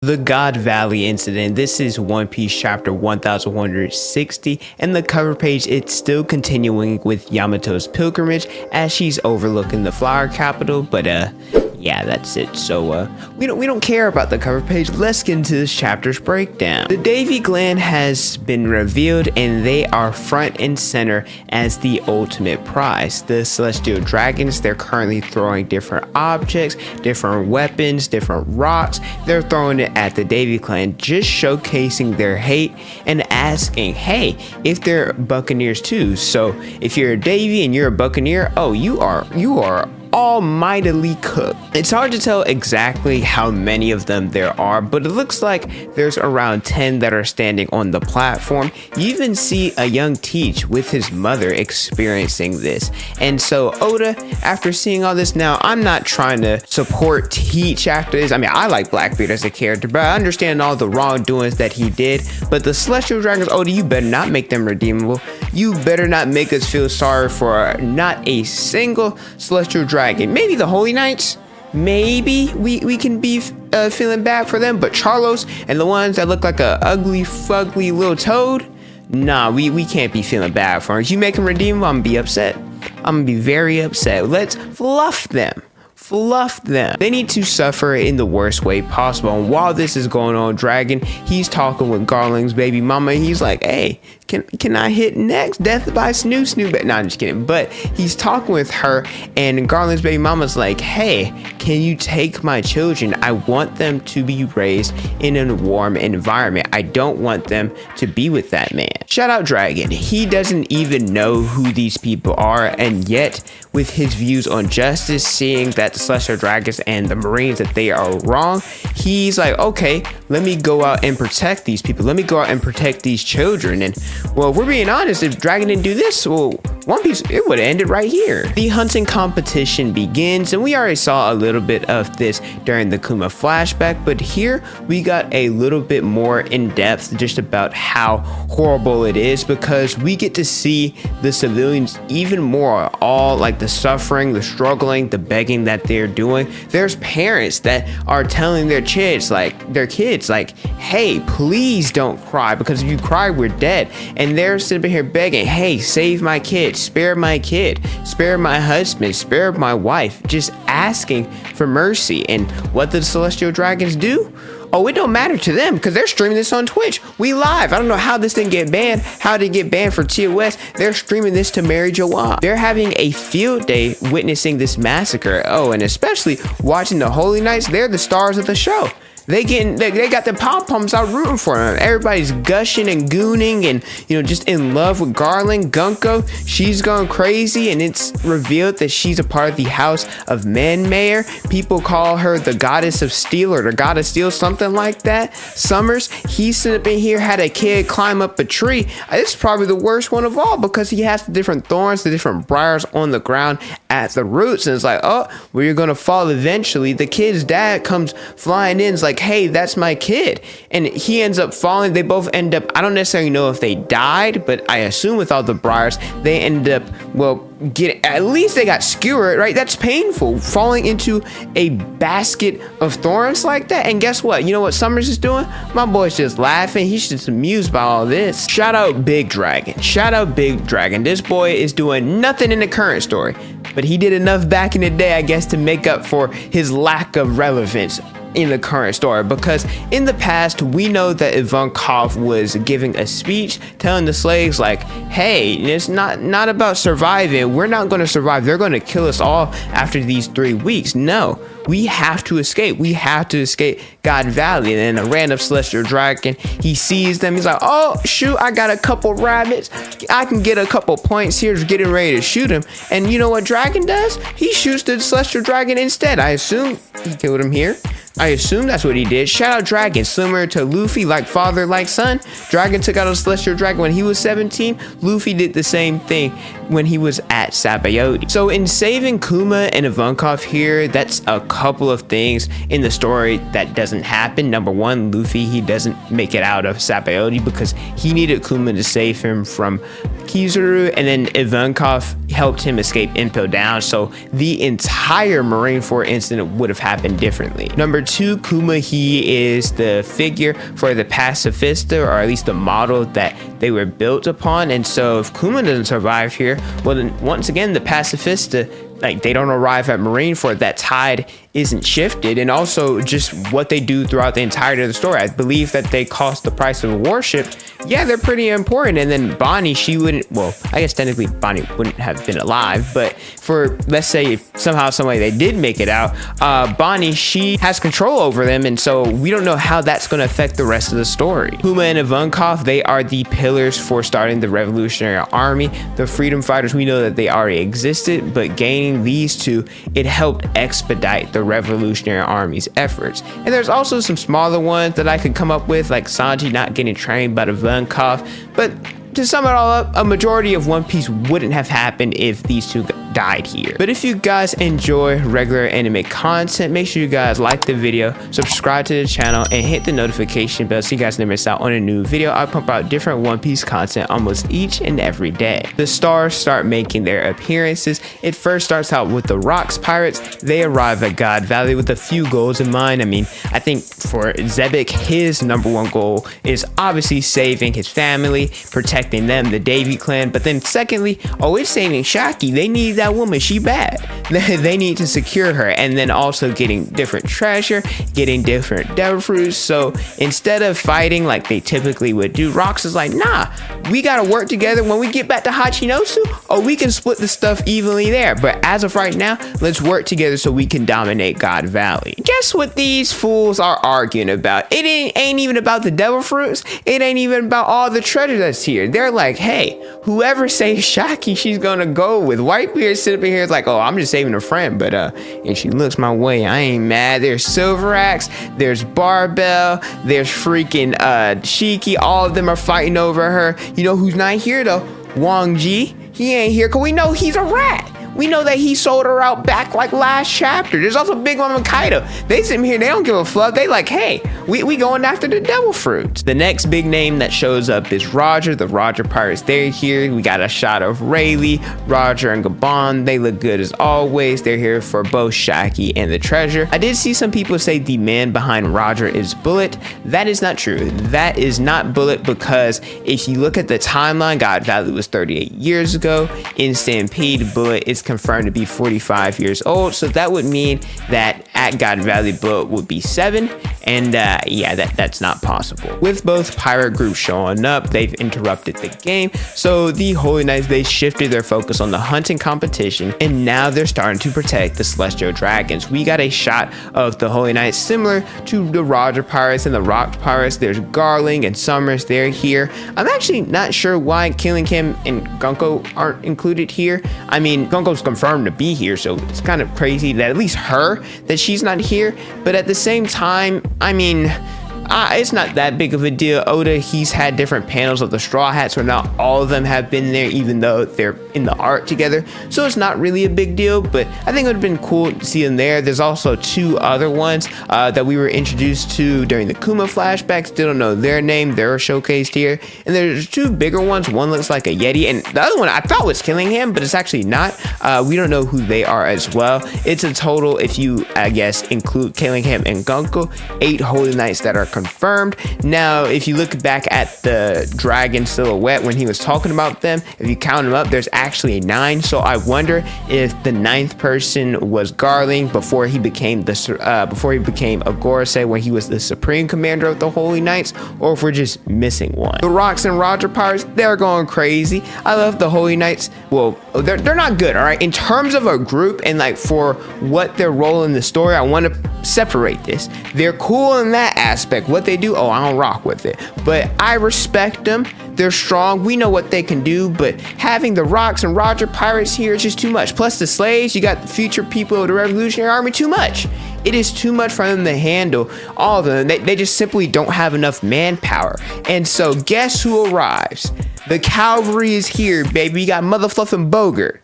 The God Valley incident. This is One Piece chapter 1160, and the cover page, it's still continuing with Yamato's pilgrimage as she's overlooking the flower capital, but yeah, that's it. So we don't care about the cover page. Let's get into this chapter's breakdown. The Davy Gland has been revealed, and they are front and center as the ultimate prize. The Celestial Dragons, they're currently throwing different objects, different weapons, different rocks. They're throwing it at the Davy Gland, just showcasing their hate and asking, hey, if they're Buccaneers too. So if you're a Davy and you're a Buccaneer, oh, you are almightily cooked. It's hard to tell exactly how many of them there are, but it looks like there's around 10 that are standing on the platform. You even see a young Teach with his mother experiencing this. And so Oda, after seeing all this, now I'm not trying to support Teach after this. I mean, I like Blackbeard as a character, but I understand all the wrongdoings that he did. But the Celestial Dragons, Oda, you better not make them redeemable. You better not make us feel sorry for not a single Celestial Dragon. Maybe the Holy Knights, maybe we can be feeling bad for them, but Charlos and the ones that look like a ugly fugly little toad, nah, we can't be feeling bad for them. If you make them redeemable, I'm gonna be upset. I'm gonna be very upset. Let's fluff them. They need to suffer in the worst way possible. And while this is going on, Dragon, he's talking with Garland's baby mama. He's like, hey, can I hit next? Death by Snoop. No, I'm just kidding. But he's talking with her, and Garland's baby mama's like, hey, can you take my children? I want them to be raised in a warm environment. I don't want them to be with that man. Shout out Dragon. He doesn't even know who these people are, and yet with his views on justice, seeing that the Celestial Dragons and the Marines, that they are wrong, he's like, okay, let me go out and protect these people. Let me go out and protect these children. And well, if we're being honest, if Dragon didn't do this, well, One Piece, it would have ended right here. The hunting competition begins, and we already saw a little bit of this during the Kuma flashback, but here we got a little bit more in depth just about how horrible it is, because we get to see the civilians even more, all like the suffering, the struggling, the begging that they're doing. There's parents that are telling their kids, like hey, please don't cry, because if you cry, we're dead. And they're sitting here begging, hey, save my kid, spare my husband, spare my wife, just asking for mercy. And what did the Celestial Dragons do? Oh, it don't matter to them because they're streaming this on Twitch. We live. I don't know how this didn't get banned. How did it get banned for TOS? They're streaming this to Mary Joa. They're having a field day witnessing this massacre. Oh, and especially watching the Holy Knights. They're the stars of the show. They got the pom-poms out rooting for them. Everybody's gushing and gooning and, just in love with Garland. Gunko, she's gone crazy, and it's revealed that she's a part of the House of Manmayer. People call her the Goddess of Steel or the God of Steel, something like that. Summers, he's sitting up in here, had a kid climb up a tree. This is probably the worst one of all because he has the different thorns, the different briars on the ground at the roots, and it's like, oh, well, you're gonna fall eventually. The kid's dad comes flying in, is like, hey, that's my kid, and he ends up falling. They both end up, I don't necessarily know if they died, but I assume with all the briars they ended up, well, at least they got skewered, right? That's painful, falling into a basket of thorns like that. And guess what? You know what Summers is doing? My boy's just laughing. He's just amused by all this. Shout out Big Dragon. This boy is doing nothing in the current story, but he did enough back in the day, I guess, to make up for his lack of relevance in the current story, because in the past we know that Elbaph was giving a speech telling the slaves, like, hey, it's not about surviving. We're not going to survive. They're going to kill us all after these 3 weeks. No, we have to escape. God Valley. And then a random Celestial Dragon, he sees them. He's like, oh shoot, I got a couple rabbits. I can get a couple points here, getting ready to shoot him. And you know what Dragon does? He shoots the Celestial Dragon instead. I assume he killed him here. I assume that's what he did. Shout out Dragon, similar to Luffy, like father, like son. Dragon took out a Celestial Dragon when he was 17. Luffy did the same thing when he was at Sabaody. So in saving Kuma and Elbaph here, that's a couple of things in the story that doesn't happen. Number one, Luffy, he doesn't make it out of Sabaody because he needed Kuma to save him from Kizaru, and then Elbaph helped him escape Impel Down, so the entire Marineford incident would have happened differently. Number 2, Kuma, he is the figure for the Pacifista, or at least the model that they were built upon. And so if Kuma doesn't survive here, well then once again the Pacifista, like, they don't arrive at Marineford, that tide isn't shifted. And also just what they do throughout the entirety of the story, I believe that they cost the price of a warship. Yeah, they're pretty important. And then Bonnie, she wouldn't, well, I guess technically Bonnie wouldn't have been alive, but for, let's say if somehow, some way they did make it out, Bonnie, she has control over them, and so we don't know how that's going to affect the rest of the story. Puma and Ivankov, they are the pillars for starting the Revolutionary Army. The freedom fighters, we know that they already existed, but gaining these two, it helped expedite the Revolutionary Army's efforts. And there's also some smaller ones that I could come up with, like Sanji not getting trained by the Ivankov, but to sum it all up, a majority of One Piece wouldn't have happened if these two died here. But if you guys enjoy regular anime content, make sure you guys like the video, subscribe to the channel, and hit the notification bell so you guys never miss out on a new video. I pump out different One Piece content almost each and every day. The stars start making their appearances. It first starts out with the Rocks Pirates. They arrive at God Valley with a few goals in mind. I mean, I think for Zebek, his number one goal is obviously saving his family, protecting them, the Davy clan, but then secondly, it's saving Shakky. They need that woman, she bad. They need to secure her, and then also getting different treasure, getting different devil fruits. So instead of fighting like they typically would do, Rocks is like, nah, we gotta work together. When we get back to Hachinosu, we can split the stuff evenly there, but as of right now, let's work together so we can dominate God Valley. Guess what these fools are arguing about? It ain't even about the devil fruits. It ain't even about all the treasure that's here. They're like, hey, whoever saves Shakky, she's gonna go with. Whitebeard sitting up in here is like, oh, I'm just saving a friend, but if she looks my way, I ain't mad. There's Silver Axe, there's Barbell, there's freaking Shiki. All of them are fighting over her. You know who's not here though? Wang Ji. He ain't here because we know he's a rat. We know that he sold her out back like last chapter. There's also Big Mama Kaido. They sit here, they don't give a fuck. They like, hey, we going after the devil fruits. The next big name that shows up is Roger. The Roger Pirates, they're here. We got a shot of Rayleigh, Roger, and Gabon. They look good as always. They're here for both Shakky and the treasure. I did see some people say the man behind Roger is Bullet. That is not true. That is not Bullet, because if you look at the timeline, God Valley was 38 years ago. In Stampede, Bullet is confirmed to be 45 years old, so that would mean that at God Valley, Bullet would be 7, and yeah, that's not possible. With both pirate groups showing up, they've interrupted the game, so the Holy Knights, they shifted their focus on the hunting competition, and now they're starting to protect the Celestial Dragons. We got a shot of the Holy Knights similar to the Roger Pirates and the Rock Pirates. There's Garling and Summers, they're here. I'm actually not sure why Killingham and Gunko aren't included here. I mean, Gunko's confirmed to be here, so it's kind of crazy that at least that she's not here, but at the same time, I mean, it's not that big of a deal. Oda, he's had different panels of the Straw Hats where not all of them have been there, even though they're in the art together, so it's not really a big deal, but I think it would have been cool to see them there. There's also 2 other ones that we were introduced to during the Kuma flashback. Still don't know their name. They're showcased here, and there's 2 bigger ones. One looks like a Yeti, and the other one I thought was Killingham, but it's actually not. We don't know who they are as well. It's a total, if you, I guess, include Killingham and Gunko, 8 Holy Knights that are confirmed. Now, if you look back at the dragon silhouette when he was talking about them, if you count them up, there's actually 9. So I wonder if the 9th person was Garling before he became Agorase when he was the supreme commander of the Holy Knights, or if we're just missing one. The Rocks and Roger Pirates, they're going crazy. I love the Holy Knights. Well, they're not good, all right? In terms of a group and like for what their role in the story, I want to separate this. They're cool in that aspect. What they do, I don't rock with it, but I respect them. They're strong. We know what they can do, but having the Rocks and Roger Pirates here is just too much. Plus the slaves, you got the future people of the Revolutionary Army, too much. It is too much for them to handle all of them. They just simply don't have enough manpower. And so guess who arrives? The cavalry is here, baby. You got Motherfluffin' Bogart.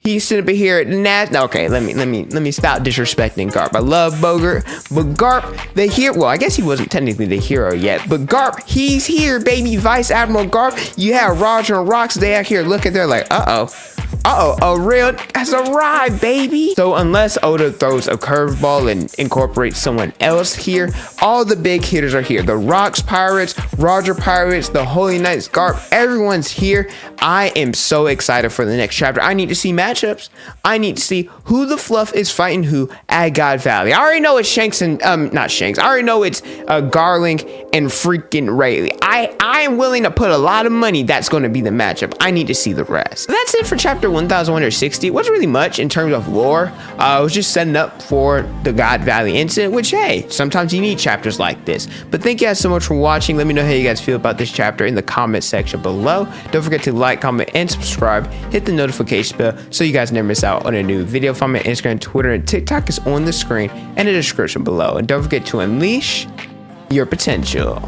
He's sitting up here at okay, let me stop disrespecting Garp. I love Bogart, but Garp, the hero, well, I guess he wasn't technically the hero yet, but Garp, he's here, baby. Vice Admiral Garp. You have Roger and Rocks, they out here looking, they're like, A rail has arrived, baby. So unless Oda throws a curveball and incorporates someone else here, all the big hitters are here. The Rocks Pirates, Roger Pirates, the Holy Knights, Garp, everyone's here. I am so excited for the next chapter. I need to see matchups. I need to see who the fluff is fighting who at God Valley. I already know it's Shanks and, not Shanks. I already know it's Garling and freaking Rayleigh. I am willing to put a lot of money that's going to be the matchup. I need to see the rest. That's it for chapter 1160. It wasn't really much in terms of lore. I was just setting up for the God Valley incident, which, hey, sometimes you need chapters like this. But thank you guys so much for watching. Let me know how you guys feel about this chapter in the comment section below. Don't forget to like, comment, and subscribe. Hit the notification bell so you guys never miss out on a new video. Follow me on Instagram, Twitter, and TikTok is on the screen and the description below. And don't forget to unleash your potential.